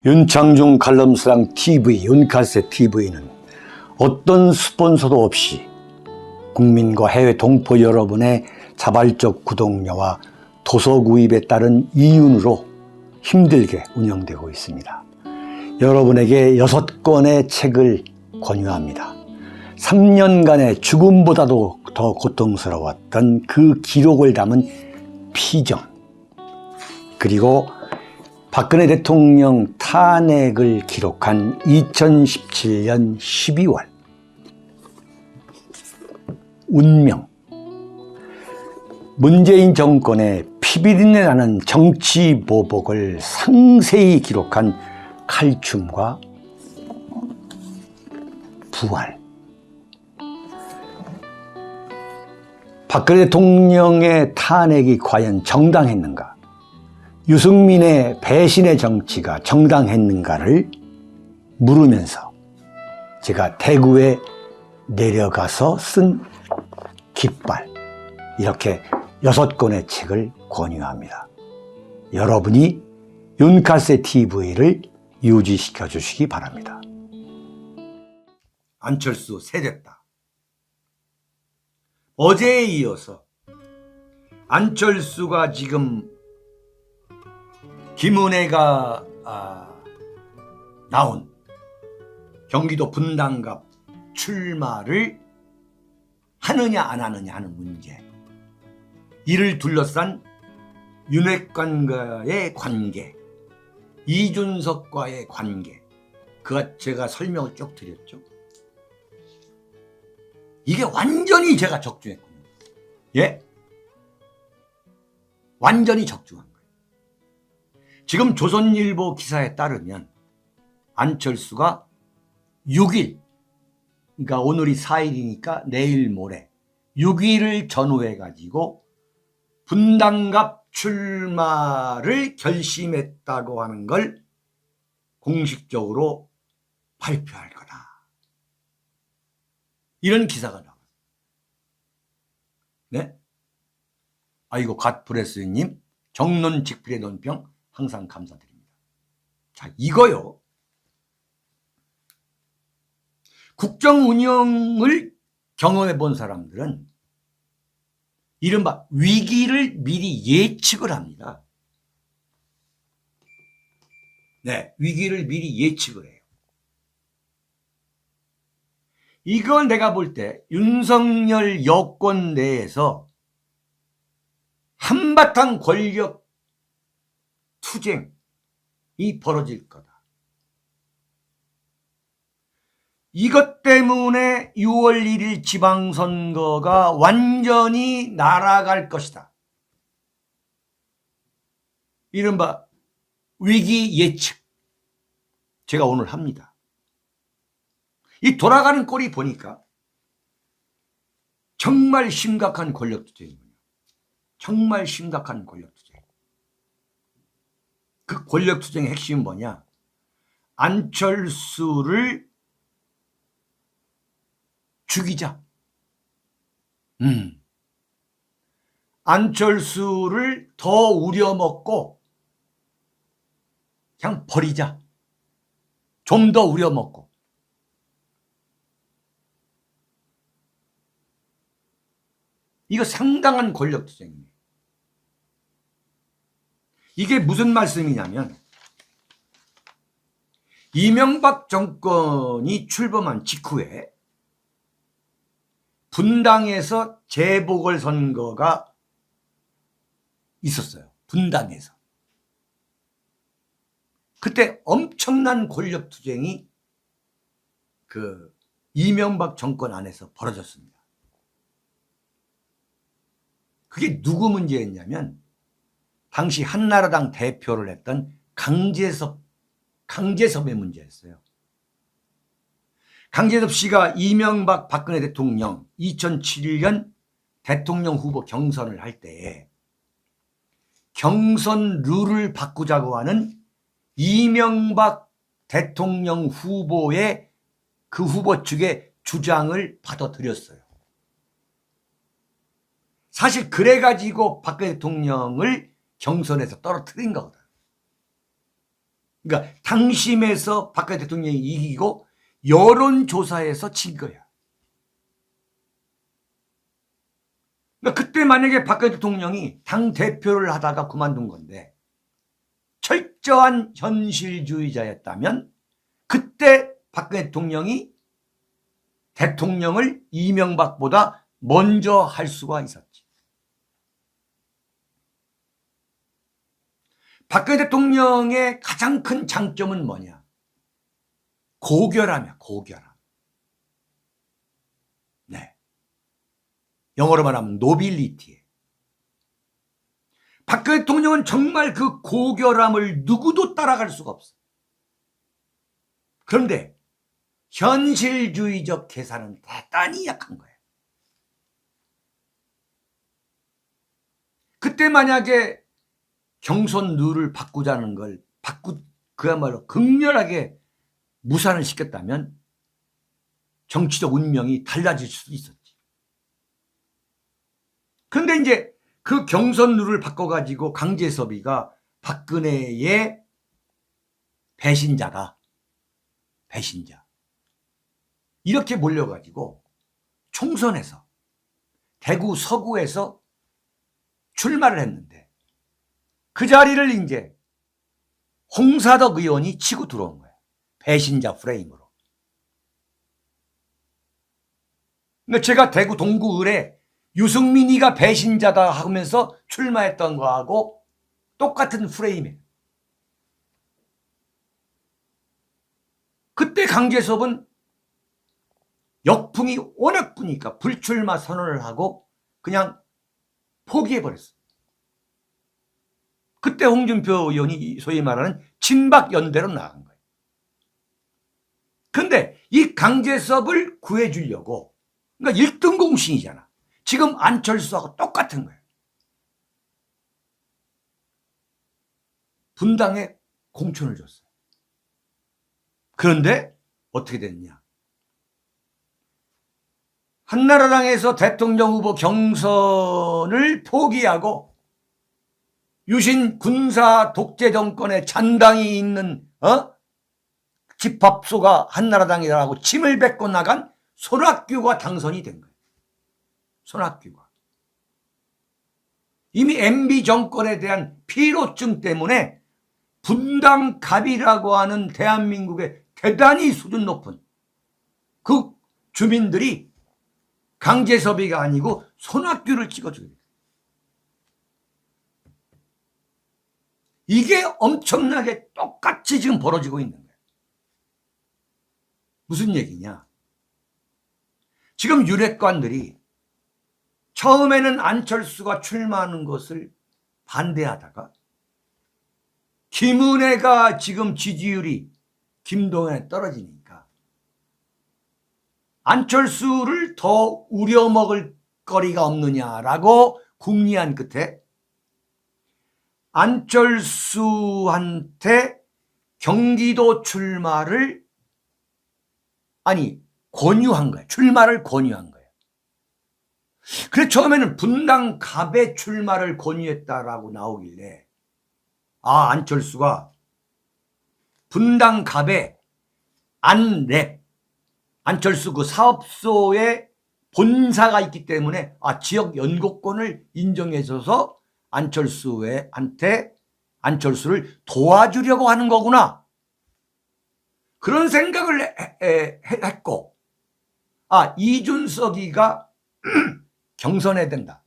윤창중 칼럼스랑 TV, 윤칼세 TV는 어떤 스폰서도 없이 국민과 해외 동포 여러분의 자발적 구독료와 도서 구입에 따른 이윤으로 힘들게 운영되고 있습니다. 여러분에게 6권의 책을 권유합니다. 3년간의 죽음보다도 더 고통스러웠던 그 기록을 담은 피정, 그리고 박근혜 대통령 탄핵을 기록한 2017년 12월 운명, 문재인 정권의 피비린내 나는 정치 보복을 상세히 기록한 칼춤과 부활, 박근혜 대통령의 탄핵이 과연 정당했는가, 유승민의 배신의 정치가 정당했는가를 물으면서 제가 대구에 내려가서 쓴 깃발, 이렇게 6권의 책을 권유합니다. 여러분이 윤칼세 TV를 유지시켜 주시기 바랍니다. 안철수 세됐다. 어제에 이어서 안철수가 지금 김은혜가 나온 경기도 분당갑 출마를 하느냐 안 하느냐 하는 문제, 이를 둘러싼 윤핵관과의 관계, 이준석과의 관계, 그가 제가 설명을 쭉 드렸죠. 이게 완전히 제가 적중했군요. 예? 완전히 적중한 거예요. 지금 조선일보 기사에 따르면 안철수가 6일, 그러니까 오늘이 4일이니까 내일 모레 6일을 전후해 가지고 분당갑 출마를 결심했다고 하는 걸 공식적으로 발표할 거다, 이런 기사가 나왔어요. 네? 아이고, 갓프레스님 정론직필의 논평 항상 감사드립니다. 자, 이거요, 국정 운영을 경험해 본 사람들은 이른바 위기를 미리 예측을 합니다. 네, 위기를 미리 예측을 해요. 이건 내가 볼 때 윤석열 여권 내에서 한바탕 권력 투쟁이 벌어질 거다. 이것 때문에 6월 1일 지방선거가 완전히 날아갈 것이다. 이른바 위기 예측, 제가 오늘 합니다. 이 돌아가는 꼴이 보니까 정말 심각한 권력투쟁이군요. 정말 심각한 권력투쟁. 그 권력투쟁의 핵심은 뭐냐? 안철수를 죽이자. 안철수를 더 우려먹고 그냥 버리자. 좀 더 우려먹고. 이거 상당한 권력투쟁이에요. 이게 무슨 말씀이냐면, 이명박 정권이 출범한 직후에 분당에서 재보궐선거가 있었어요. 분당에서. 그때 엄청난 권력투쟁이 그 이명박 정권 안에서 벌어졌습니다. 그게 누구 문제였냐면, 당시 한나라당 대표를 했던 강제섭의 문제였어요. 강제섭 씨가 이명박 박근혜 대통령 2007년 대통령 후보 경선을 할 때에 경선 룰을 바꾸자고 하는 이명박 대통령 후보의 그 후보 측의 주장을 받아들였어요. 사실 그래가지고 박근혜 대통령을 경선에서 떨어뜨린 거거든. 그러니까 당심에서 박근혜 대통령이 이기고 여론조사에서 진 거야. 그러니까 그때 만약에 박근혜 대통령이 당대표를 하다가 그만둔 건데 철저한 현실주의자였다면 그때 박근혜 대통령이 대통령을 이명박보다 먼저 할 수가 있었지. 박근혜 대통령의 가장 큰 장점은 뭐냐? 고결함이야, 고결함. 네. 영어로 말하면 노빌리티. 박근혜 대통령은 정말 그 고결함을 누구도 따라갈 수가 없어. 그런데 현실주의적 계산은 대단히 약한 거예요. 그때 만약에 경선 룰을 바꾸자는 걸 그야말로 극렬하게 무산을 시켰다면 정치적 운명이 달라질 수도 있었지. 그런데 이제 그 경선 룰을 바꿔가지고 강제섭이가 박근혜의 배신자다. 배신자. 이렇게 몰려가지고 총선에서 대구 서구에서 출마를 했는데 그 자리를 이제 홍사덕 의원이 치고 들어온 거예요. 배신자 프레임으로. 그러니까 제가 대구 동구을에 유승민이가 배신자다 하면서 출마했던 거하고 똑같은 프레임이에요. 그때 강제섭은 역풍이 워낙 부니까 불출마 선언을 하고 그냥 포기해버렸어요. 그때 홍준표 의원이 소위 말하는 친박연대로 나간 거예요. 그런데 이 강제섭을 구해주려고, 그러니까 1등 공신이잖아. 지금 안철수하고 똑같은 거예요. 분당에 공천을 줬어요. 그런데 어떻게 됐냐? 한나라당에서 대통령 후보 경선을 포기하고 유신 군사 독재 정권의 잔당이 있는 집합소가 한나라당이라고 침을 뱉고 나간 손학규가 당선이 된 거예요. 손학규가. 이미 MB 정권에 대한 피로증 때문에 분당갑이라고 하는 대한민국의 대단히 수준 높은 그 주민들이 강제섭이가 아니고 손학규를 찍어주게 돼요. 이게 엄청나게 똑같이 지금 벌어지고 있는 거예요. 무슨 얘기냐? 지금 유력관들이 처음에는 안철수가 출마하는 것을 반대하다가 김은혜가 지금 지지율이 김동연에 떨어지니까 안철수를 더 우려먹을 거리가 없느냐라고 궁리한 끝에 안철수한테 경기도 출마를 권유한 거예요. 출마를 권유한 거예요. 그래서 처음에는 분당갑의 출마를 권유했다라고 나오길래 안철수가 분당갑에 안철수 그 사업소에 본사가 있기 때문에 지역 연고권을 인정해줘서 안철수를 도와주려고 하는 거구나. 그런 생각을 했고 이준석이가 경선해야 된다.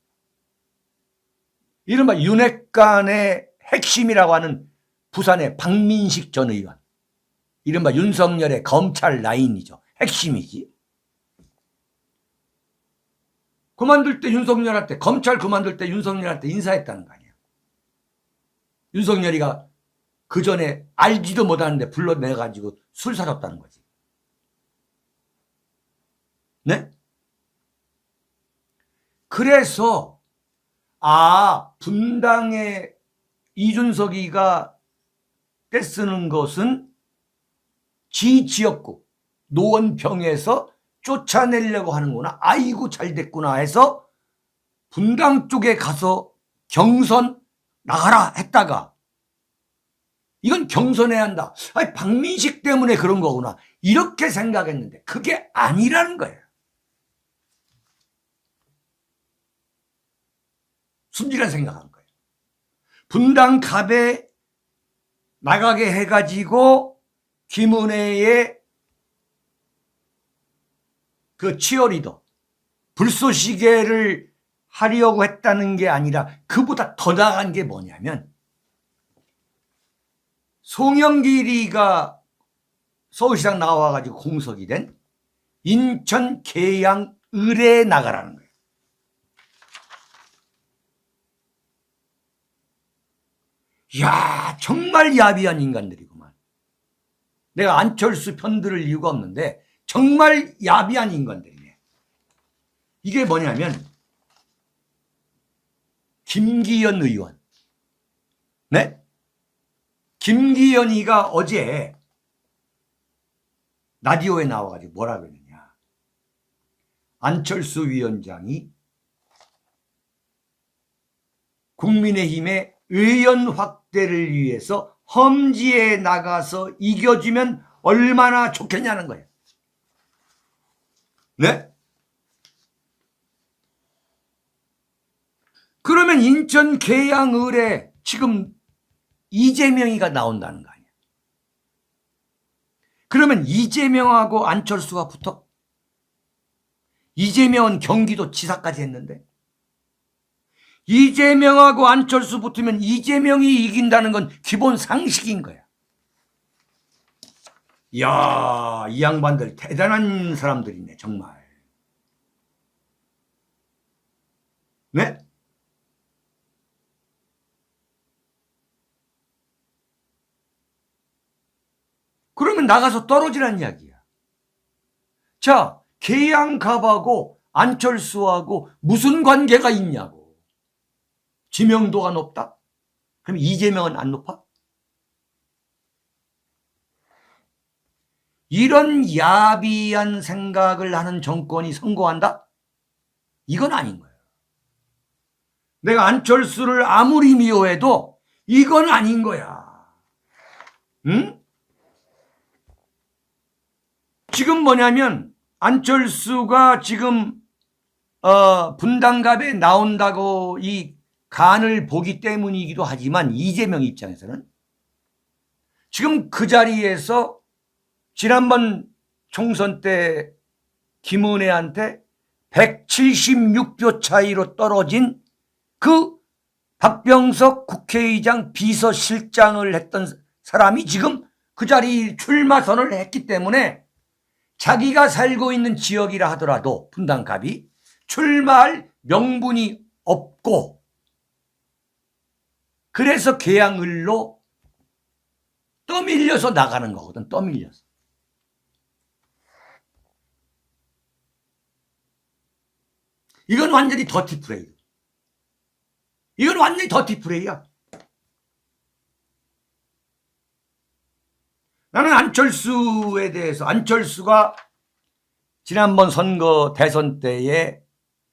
이른바 윤핵관의 핵심이라고 하는 부산의 박민식 전 의원. 이른바 윤석열의 검찰 라인이죠. 핵심이지. 검찰 그만둘 때 윤석열한테 인사했다는 거 아니야. 윤석열이가 그 전에 알지도 못하는데 불러내가지고 술 사줬다는 거지. 네? 그래서 분당에 이준석이가 떼쓰는 것은 지역구 노원병에서 쫓아내려고 하는구나. 아이고 잘 됐구나 해서 분당 쪽에 가서 경선 나가라 했다가 이건 경선해야 한다. 아니, 박민식 때문에 그런 거구나. 이렇게 생각했는데 그게 아니라는 거예요. 순진한 생각한 거예요. 분당 갑에 나가게 해가지고 김은혜의 그 치어리더 불쏘시개를 하려고 했다는 게 아니라 그보다 더 나간 게 뭐냐면 송영길이가 서울시장 나와가지고 공석이 된 인천 계양 을에 나가라는 거예요. 이야, 정말 야비한 인간들이구만. 내가 안철수 편들을 이유가 없는데 정말 야비한 인간들이네. 이게 뭐냐면 김기현 의원. 네? 김기현이가 어제 라디오에 나와가지고 뭐라 그러느냐. 안철수 위원장이 국민의힘의 의원 확대를 위해서 험지에 나가서 이겨주면 얼마나 좋겠냐는 거예요. 네? 그러면 인천 계양을에 지금 이재명이가 나온다는 거 아니야. 그러면 이재명하고 안철수가 붙어? 이재명은 경기도 지사까지 했는데 이재명하고 안철수 붙으면 이재명이 이긴다는 건 기본 상식인 거야. 이야, 이 양반들 대단한 사람들이네 정말. 네? 그러면 나가서 떨어지란 이야기야. 자, 계양갑하고 안철수하고 무슨 관계가 있냐고. 지명도가 높다? 그럼 이재명은 안 높아? 이런 야비한 생각을 하는 정권이 선거한다? 이건 아닌 거예요. 내가 안철수를 아무리 미워해도 이건 아닌 거야. 응? 지금 뭐냐면 안철수가 지금 분당갑에 나온다고 이 간을 보기 때문이기도 하지만 이재명 입장에서는 지금 그 자리에서 지난번 총선 때 김은혜한테 176표 차이로 떨어진 그 박병석 국회의장 비서실장을 했던 사람이 지금 그 자리 출마 선언을 했기 때문에 자기가 살고 있는 지역이라 하더라도 분당갑이 출마할 명분이 없고 그래서 계양을로 떠밀려서 나가는 거거든. 떠밀려서. 이건 완전히 더티 플레이. 이건 완전히 더티 플레이야. 나는 안철수에 대해서 안철수가 지난번 선거 대선 때에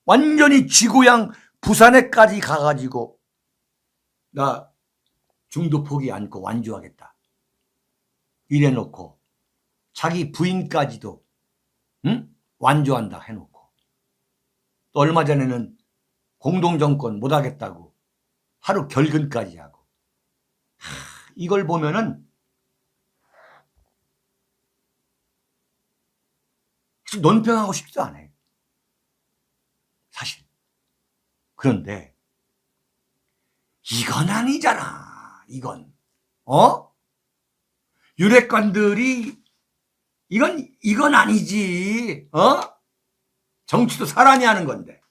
완전히 지구양 부산에까지 가가지고 나 중도 포기 않고 완주하겠다. 이래놓고 자기 부인까지도 완주한다 해놓고 또 얼마 전에는 공동정권 못하겠다고 하루 결근까지 하고 이걸 보면은 논평하고 싶지도 않아요. 사실. 그런데 이건 아니잖아. 이건. 유력관들이 이건 아니지. 정치도 사람이 하는 건데.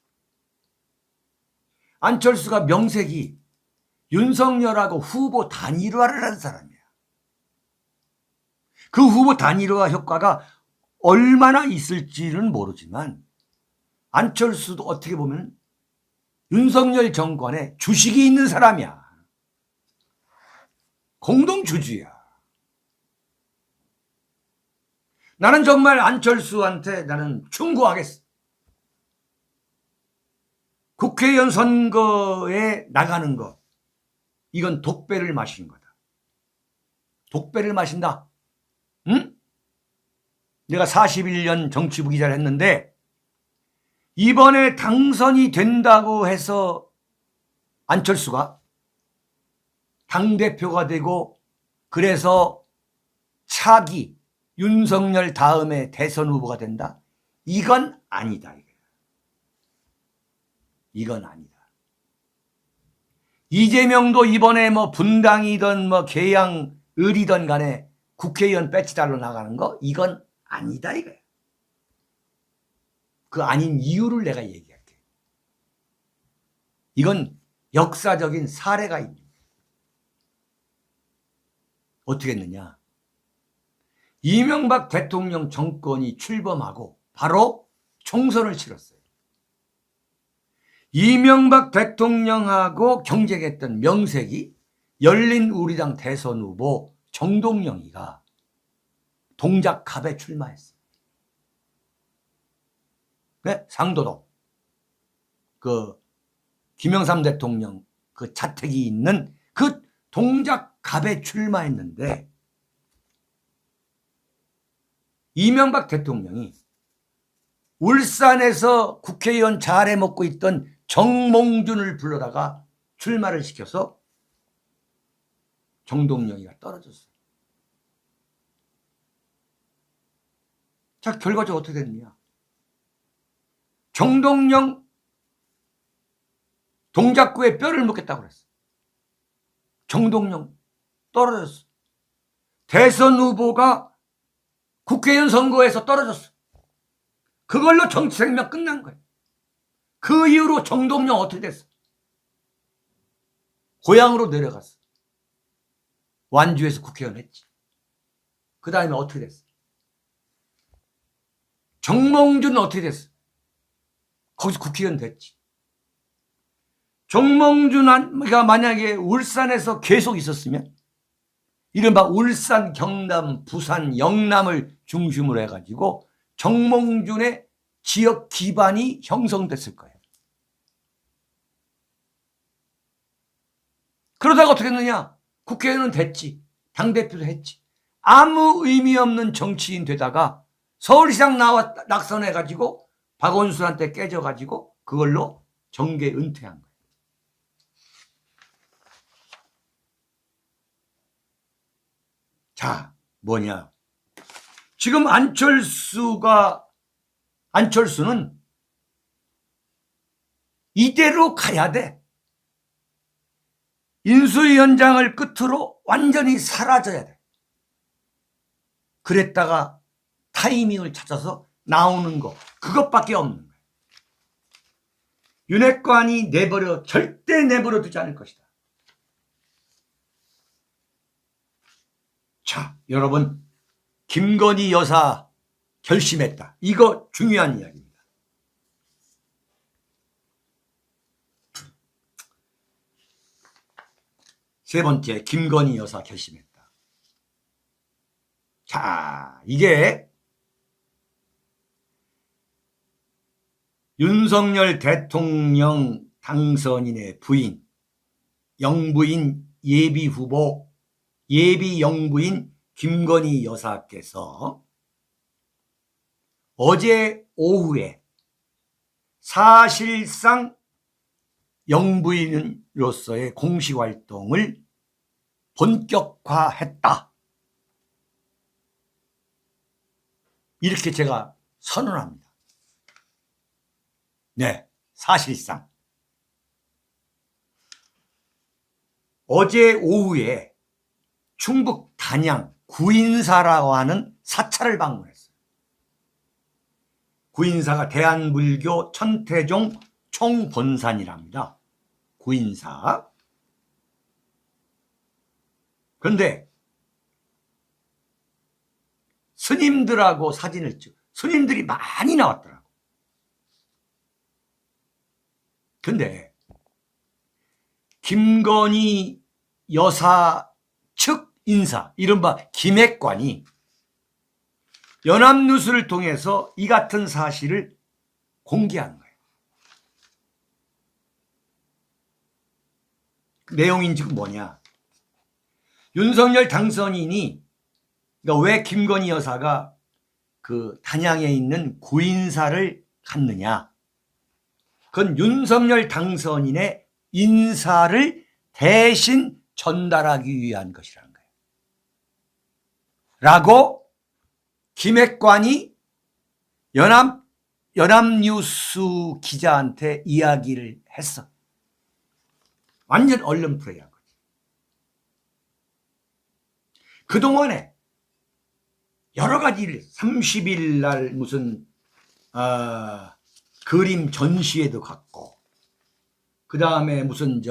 안철수가 명색이 윤석열하고 후보 단일화를 하는 사람이야. 그 후보 단일화 효과가 얼마나 있을지는 모르지만 안철수도 어떻게 보면 윤석열 정권에 주식이 있는 사람이야. 공동주주야. 나는 정말 안철수한테 나는 충고하겠어. 국회의원 선거에 나가는 거 이건 독배를 마신 거다. 독배를 마신다. 응? 내가 41년 정치부 기자를 했는데 이번에 당선이 된다고 해서 안철수가 당대표가 되고 그래서 차기 윤석열 다음에 대선 후보가 된다? 이건 아니다. 이건 아니다. 이재명도 이번에 뭐 분당이든 뭐 계양을이든 간에 국회의원 배지 달러 나가는 거 이건 아니다 이거야. 그 아닌 이유를 내가 얘기할게. 이건 역사적인 사례가 있는 거야. 어떻게 했느냐. 이명박 대통령 정권이 출범하고 바로 총선을 치렀어요. 이명박 대통령하고 경쟁했던 명색이 열린우리당 대선 후보 정동영이가 동작갑에 출마했어요. 네? 상도동 그 김영삼 대통령 그 자택이 있는 그 동작갑에 출마했는데 이명박 대통령이 울산에서 국회의원 잘해 먹고 있던 정몽준을 불러다가 출마를 시켜서 정동영이가 떨어졌어요. 자, 결과적으로 어떻게 됐느냐. 정동영 동작구에 뼈를 묻겠다고 그랬어. 정동영 떨어졌어. 대선 후보가 국회의원 선거에서 떨어졌어. 그걸로 정치 생명 끝난 거예요. 그 이후로 정동영 어떻게 됐어? 고향으로 내려갔어. 완주에서 국회의원 했지. 그 다음에 어떻게 됐어? 정몽준은 어떻게 됐어? 거기서 국회의원 됐지. 정몽준가 만약에 울산에서 계속 있었으면 이른바 울산, 경남, 부산, 영남을 중심으로 해가지고 정몽준의 지역 기반이 형성됐을 거예요. 그러다가 어떻게 했느냐? 국회의원은 됐지. 당대표도 했지. 아무 의미 없는 정치인 되다가 서울시장 나와 낙선해가지고 박원순한테 깨져가지고 그걸로 정계 은퇴한 거예요. 자, 뭐냐? 지금 안철수는 이대로 가야 돼. 인수위원장을 끝으로 완전히 사라져야 돼. 그랬다가 타이밍을 찾아서 나오는 거 그것밖에 없는 거예요. 윤핵관이 절대 내버려 두지 않을 것이다. 자, 여러분, 김건희 여사 결심했다. 이거 중요한 이야기입니다. 세 번째, 김건희 여사 결심했다. 자, 이게 윤석열 대통령 당선인의 부인, 영부인 예비후보, 예비영부인 김건희 여사께서 어제 오후에 사실상 영부인으로서의 공식 활동을 본격화했다. 이렇게 제가 선언합니다. 네, 사실상. 어제 오후에 충북 단양 구인사라고 하는 사찰을 방문했어요. 구인사가 대한불교 천태종 총본산이랍니다. 구인사. 그런데 스님들하고 사진을 찍고 스님들이 많이 나왔더라고. 근데 김건희 여사 측 인사, 이른바 김핵관이 연합뉴스를 통해서 이 같은 사실을 공개한 거예요. 내용인 지금 뭐냐? 윤석열 당선인이, 그러니까 왜 김건희 여사가 그 단양에 있는 구인사를 갔느냐. 그건 윤석열 당선인의 인사를 대신 전달하기 위한 것이라는 거예요. 라고 김핵관이 연합뉴스 기자한테 이야기를 했어. 완전 언론 플레이한 거지. 그동안에 여러 가지를 30일 날 무슨 그림 전시회도 갔고, 그 다음에 무슨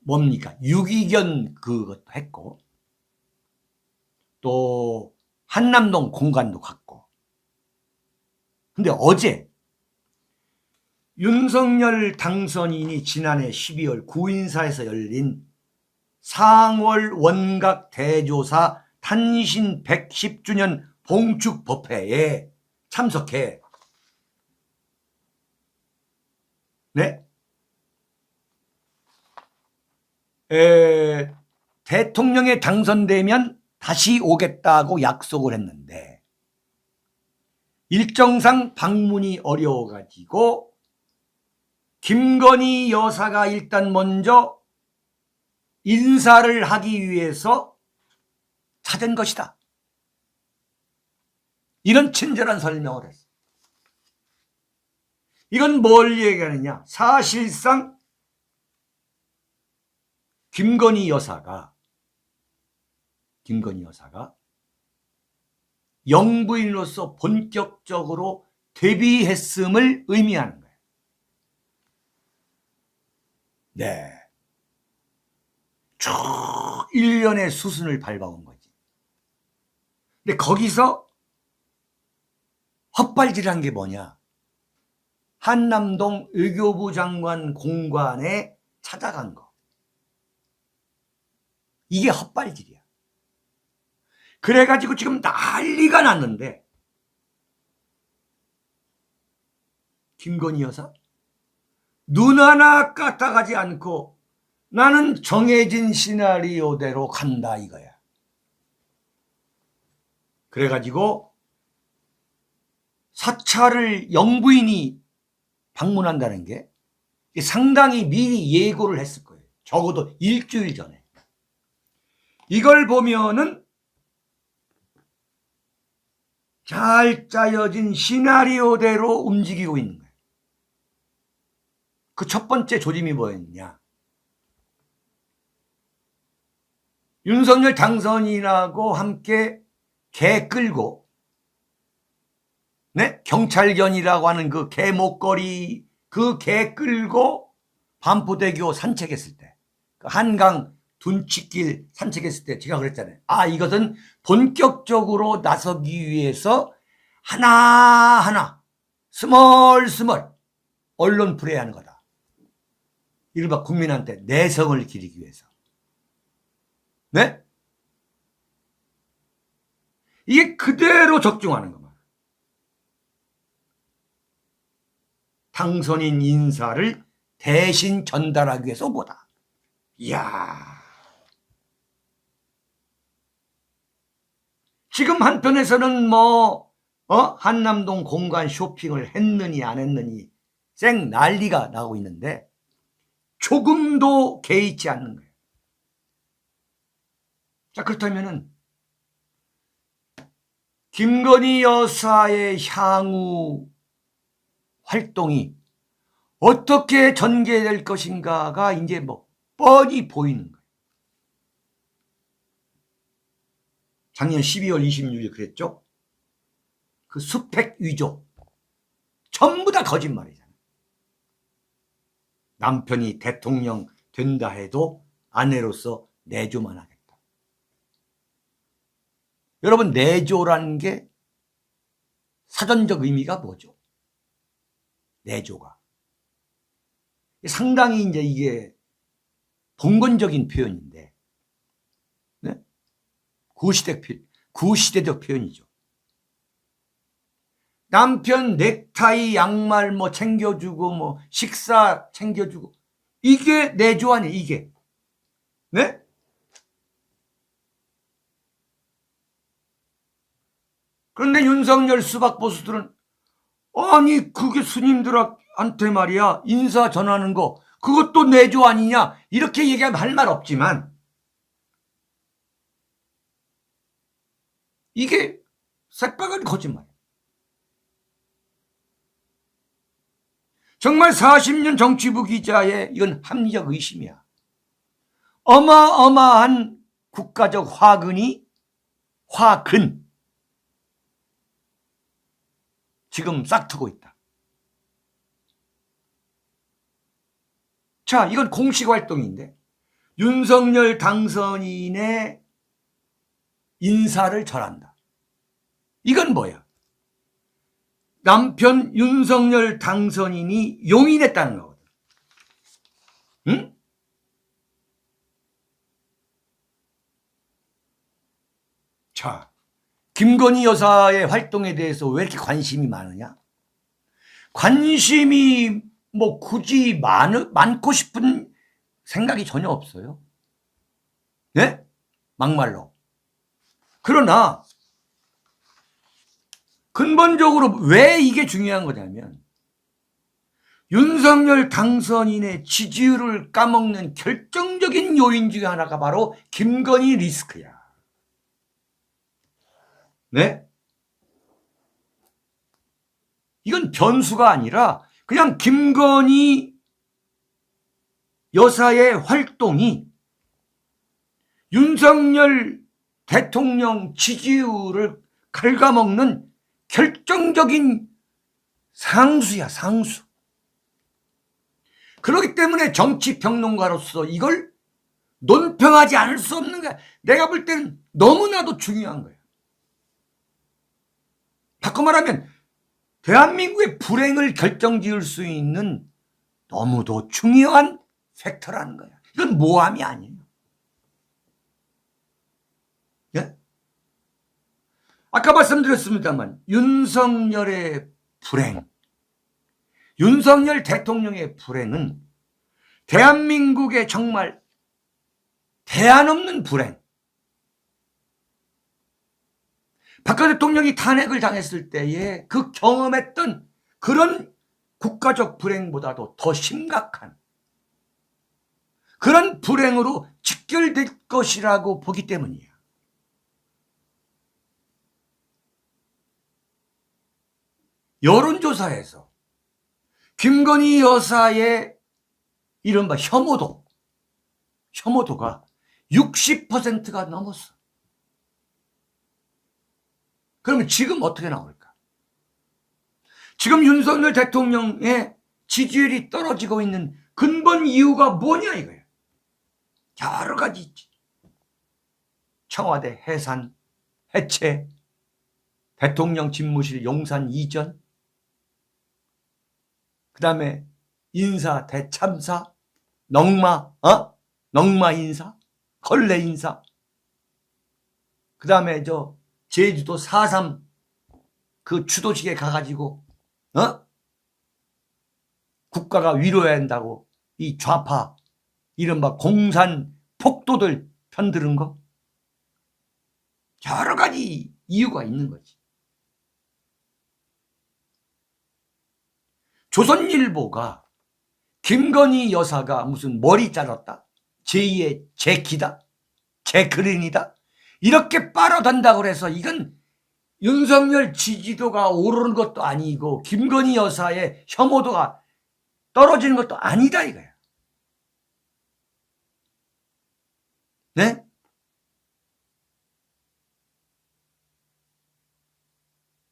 뭡니까 유기견 그것도 했고, 또 한남동 공간도 갔고. 근데 어제 윤석열 당선인이 지난해 12월 구인사에서 열린 상월 원각 대조사 탄신 110주년 봉축 법회에 참석해. 네? 대통령에 당선되면 다시 오겠다고 약속을 했는데 일정상 방문이 어려워가지고 김건희 여사가 일단 먼저 인사를 하기 위해서 찾은 것이다. 이런 친절한 설명을 했어. 이건 뭘 얘기하느냐. 사실상 김건희 여사가 영부인으로서 본격적으로 데뷔했음을 의미하는 거예요. 네. 쭉 1년의 수순을 밟아온 거지. 근데 거기서 헛발질한 게 뭐냐. 한남동 외교부 장관 공관에 찾아간 거. 이게 헛발질이야. 그래가지고 지금 난리가 났는데 김건희 여사 눈 하나 까딱하지 않고 나는 정해진 시나리오대로 간다 이거야. 그래가지고 사찰을 영부인이 방문한다는 게 상당히 미리 예고를 했을 거예요. 적어도 일주일 전에. 이걸 보면은 잘 짜여진 시나리오대로 움직이고 있는 거예요. 그 첫 번째 조짐이 뭐였냐. 윤석열 당선인하고 함께 개 끌고, 네? 경찰견이라고 하는 그 개 목걸이, 그 개 끌고 반포대교 산책했을 때, 한강 둔치길 산책했을 때 제가 그랬잖아요. 이것은 본격적으로 나서기 위해서 하나하나 스멀스멀 언론 플레이하는 거다. 이른바 국민한테 내성을 기리기 위해서. 네? 이게 그대로 적중하는 겁니다. 당선인 인사를 대신 전달하기 위해서 뭐다. 이야. 지금 한편에서는 한남동 공간 쇼핑을 했느니 안 했느니 쌩 난리가 나고 있는데 조금도 개의치 않는 거예요. 자, 그렇다면은 김건희 여사의 향후 활동이 어떻게 전개될 것인가가 이제 뻔히 보이는 거예요. 작년 12월 26일 그랬죠? 그 스펙 위조 전부 다 거짓말이잖아요. 남편이 대통령 된다 해도 아내로서 내조만 하겠다. 여러분, 내조라는 게 사전적 의미가 뭐죠? 내조가 상당히 이제 이게 봉건적인 표현인데, 네? 구시대적 표현이죠. 남편 넥타이, 양말 챙겨주고 식사 챙겨주고, 이게 내조 아니에요, 이게. 네? 그런데 윤석열 수박 보수들은 아니 그게 스님들한테 말이야 인사 전하는 거 그것도 내조 아니냐 이렇게 얘기하면 할 말 없지만 이게 새빨간 거짓말. 정말 40년 정치부 기자의 이건 합리적 의심이야. 어마어마한 국가적 화근 지금 싹트고 있다. 자, 이건 공식 활동인데 윤석열 당선인의 인사를 전한다. 이건 뭐야? 남편 윤석열 당선인이 용인했다는 거거든. 응? 자, 김건희 여사의 활동에 대해서 왜 이렇게 관심이 많으냐? 관심이 뭐 굳이 많고 싶은 생각이 전혀 없어요. 네? 막말로. 그러나 근본적으로 왜 이게 중요한 거냐면 윤석열 당선인의 지지율을 까먹는 결정적인 요인 중에 하나가 바로 김건희 리스크야. 네? 이건 변수가 아니라 그냥 김건희 여사의 활동이 윤석열 대통령 지지율을 갉아먹는 결정적인 상수야, 상수. 그렇기 때문에 정치평론가로서 이걸 논평하지 않을 수 없는 거야. 내가 볼 때는 너무나도 중요한 거야. 바꿔 말하면 대한민국의 불행을 결정지을 수 있는 너무도 중요한 팩터라는 거야. 이건 모함이 아니에요. 예? 아까 말씀드렸습니다만 윤석열의 불행, 윤석열 대통령의 불행은 대한민국의 정말 대안 없는 불행. 박근혜 대통령이 탄핵을 당했을 때에 그 경험했던 그런 국가적 불행보다도 더 심각한 그런 불행으로 직결될 것이라고 보기 때문이에요. 여론조사에서 김건희 여사의 이른바 혐오도가 60%가 넘었어. 그러면 지금 어떻게 나올까? 지금 윤석열 대통령의 지지율이 떨어지고 있는 근본 이유가 뭐냐 이거예요. 여러 가지 있지. 청와대 해산, 해체, 대통령 집무실 용산 이전, 그 다음에 인사 대참사, 넝마 인사, 걸레 인사, 그 다음에 제주도 4.3 그 추도식에 가가지고 국가가 위로해야 한다고 이 좌파 이른바 공산 폭도들 편드는 거 여러 가지 이유가 있는 거지. 조선일보가 김건희 여사가 무슨 머리 잘랐다, 제2의 제키다, 제크린이다 이렇게 빨아단다고 해서 이건 윤석열 지지도가 오르는 것도 아니고 김건희 여사의 혐오도가 떨어지는 것도 아니다 이거야. 네?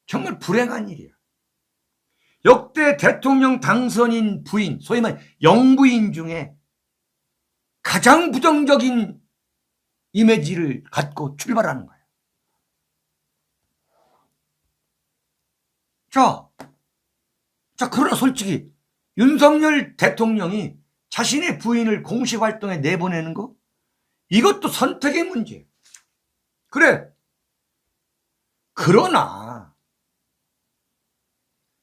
정말 불행한 일이야. 역대 대통령 당선인 부인, 소위 말해 영부인 중에 가장 부정적인 이미지를 갖고 출발하는 거예요. 자, 그러나 솔직히 윤석열 대통령이 자신의 부인을 공식 활동에 내보내는 거? 이것도 선택의 문제예요. 그래. 그러나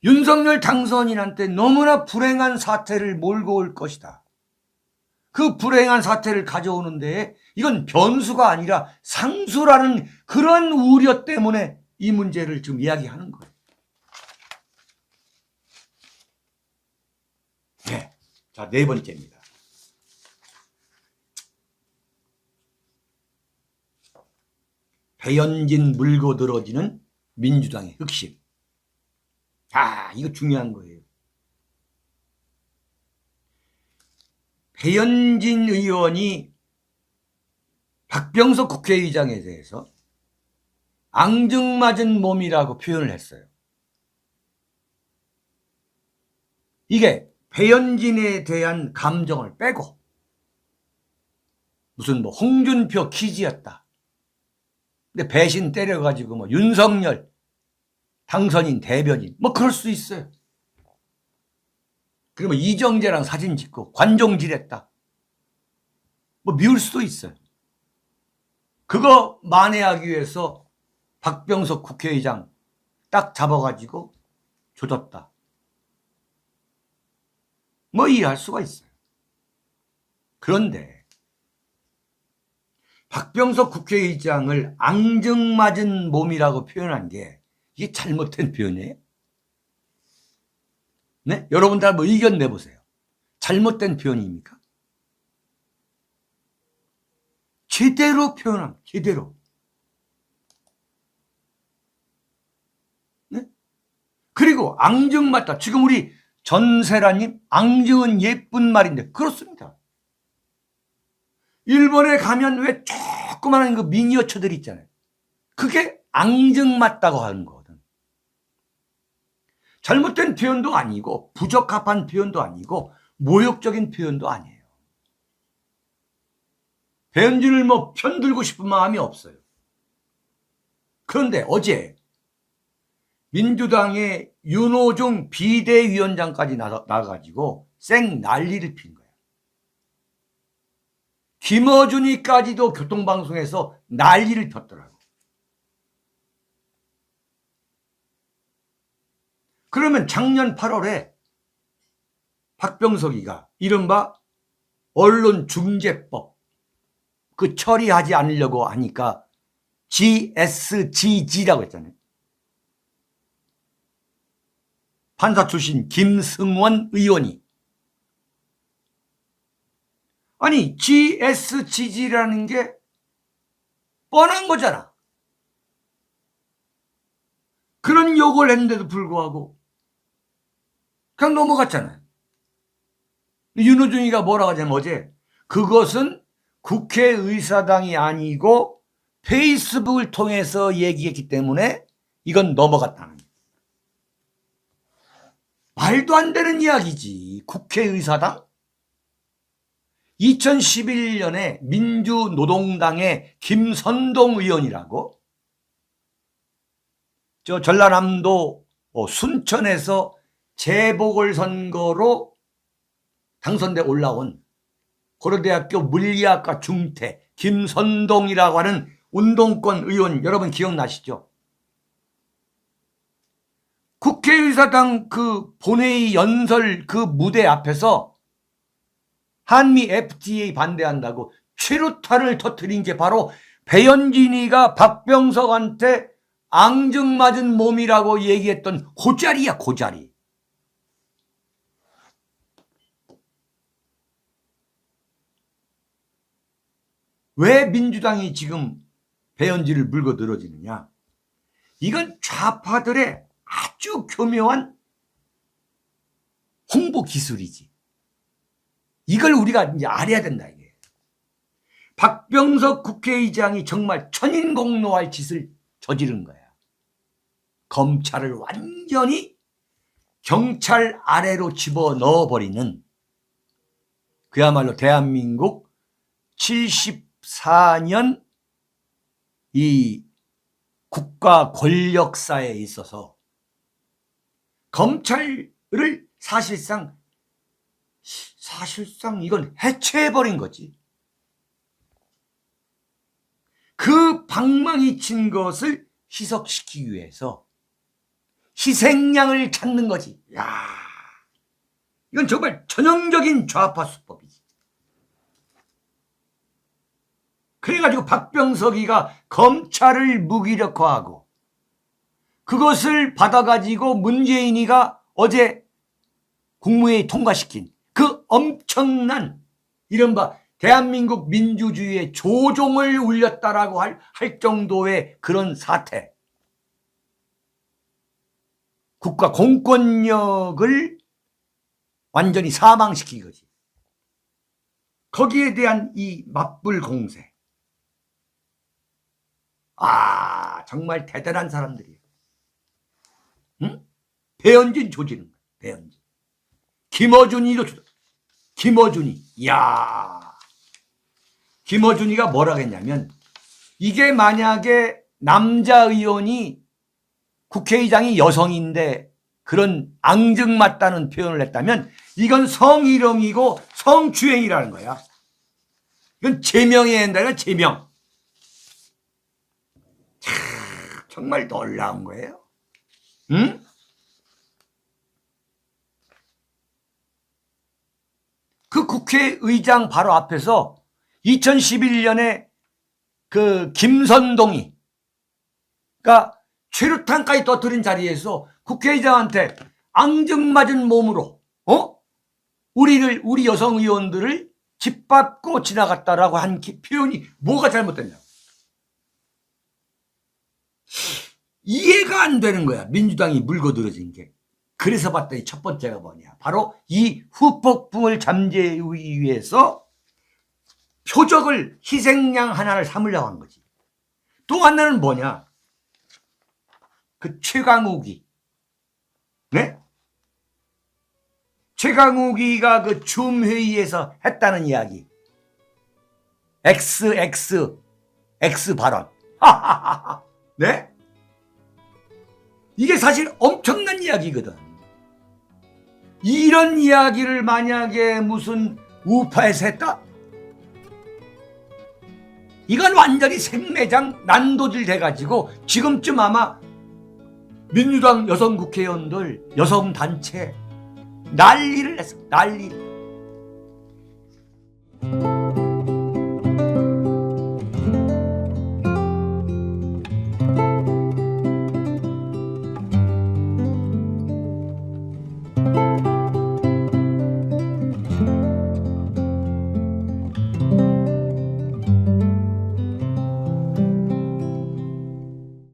윤석열 당선인한테 너무나 불행한 사태를 몰고 올 것이다. 그 불행한 사태를 가져오는데 이건 변수가 아니라 상수라는 그런 우려 때문에 이 문제를 지금 이야기하는 거예요. 네. 자, 네 번째입니다. 배현진 물고 늘어지는 민주당의 흑심. 아, 이거 중요한 거예요. 배현진 의원이 박병석 국회의장에 대해서 앙증맞은 몸이라고 표현을 했어요. 이게 배현진에 대한 감정을 빼고 무슨 뭐 홍준표 퀴즈였다. 근데 배신 때려가지고 뭐 윤석열 당선인 대변인 뭐 그럴 수 있어요. 그리고 이정재랑 사진 찍고 관종질했다. 뭐 미울 수도 있어요. 그거 만회하기 위해서 박병석 국회의장 딱 잡아가지고 조졌다. 뭐 이해할 수가 있어요. 그런데 박병석 국회의장을 앙증맞은 몸이라고 표현한 게 이게 잘못된 표현이에요? 네? 여러분들 한번 의견 내보세요. 잘못된 표현입니까? 제대로 표현함, 제대로. 네? 그리고 앙증맞다. 지금 우리 전세라님, 앙증은 예쁜 말인데 그렇습니다. 일본에 가면 왜 조그마한 그 미니어처들 있잖아요. 그게 앙증맞다고 하는 거거든. 잘못된 표현도 아니고 부적합한 표현도 아니고 모욕적인 표현도 아니에요. 배현진을 뭐 편들고 싶은 마음이 없어요. 그런데 어제 민주당의 윤호중 비대위원장까지 나가가지고 쌩 난리를 핀 거예요. 김어준이까지도 교통방송에서 난리를 폈더라고. 그러면 작년 8월에 박병석이가 이른바 언론중재법 그 처리하지 않으려고 하니까 GSGG라고 했잖아요. 판사 출신 김승원 의원이 아니 GSGG라는 게 뻔한 거잖아. 그런 욕을 했는데도 불구하고 그냥 넘어갔잖아요. 윤호중이가 뭐라고 하냐면 어제 그것은 국회의사당이 아니고 페이스북을 통해서 얘기했기 때문에 이건 넘어갔다는 거예요. 말도 안 되는 이야기지. 국회의사당? 2011년에 민주노동당의 김선동 의원이라고 저 전라남도 순천에서 재보궐선거로 당선돼 올라온 고려대학교 물리학과 중퇴 김선동이라고 하는 운동권 의원 여러분 기억나시죠? 국회의사당 그 본회의 연설 그 무대 앞에서 한미 FTA 반대한다고 최루탄을 터뜨린 게 바로 배현진이가 박병석한테 앙증맞은 몸이라고 얘기했던 그 자리야, 그 자리. 왜 민주당이 지금 배현진을 물고 늘어지느냐? 이건 좌파들의 아주 교묘한 홍보 기술이지. 이걸 우리가 이제 알아야 된다, 이게. 박병석 국회의장이 정말 천인공노할 짓을 저지른 거야. 검찰을 완전히 경찰 아래로 집어넣어버리는 그야말로 대한민국 74년 이 국가 권력사에 있어서 검찰을 사실상 이건 해체해버린 거지. 그 방망이 친 것을 희석시키기 위해서 희생양을 찾는 거지. 야, 이건 정말 전형적인 좌파 수법이지. 그래가지고 박병석이가 검찰을 무기력화하고 그것을 받아가지고 문재인이가 어제 국무회의 통과시킨 그 엄청난 이른바 대한민국 민주주의의 조종을 울렸다라고 할 정도의 그런 사태. 국가 공권력을 완전히 사망시킨 거지. 거기에 대한 이 맞불 공세. 아, 정말 대단한 사람들이에요. 응? 배현진 조지는 거야. 배현진. 김어준이도 김어준이. 이야. 김어준이가 뭐라고 했냐면 이게 만약에 남자 의원이 국회의장이 여성인데 그런 앙증맞다는 표현을 했다면 이건 성희롱이고 성추행이라는 거야. 이건 제명해야 한다는 제명. 참, 정말 놀라운 거예요. 응? 그 국회의장 바로 앞에서 2011년에 그 김선동이 그러니까 최루탄까지 터뜨린 자리에서 국회의장한테 앙증맞은 몸으로 우리 여성 의원들을 짓밟고 지나갔다라고 한 표현이 뭐가 잘못됐냐. 이해가 안 되는 거야. 민주당이 물고들어진 게. 그래서 봤더니 첫 번째가 뭐냐. 바로 이 후폭풍을 잠재우기 위해서 표적을 희생양 하나를 삼으려고 한 거지. 또 하나는 뭐냐. 그 최강욱이. 네? 최강욱이가 그 줌 회의에서 했다는 이야기. XX 발언. 네? 이게 사실 엄청난 이야기거든. 이런 이야기를 만약에 무슨 우파에서 했다? 이건 완전히 생매장 난도질 돼가지고 지금쯤 아마 민주당 여성 국회의원들, 여성 단체 난리를 했어. 난리.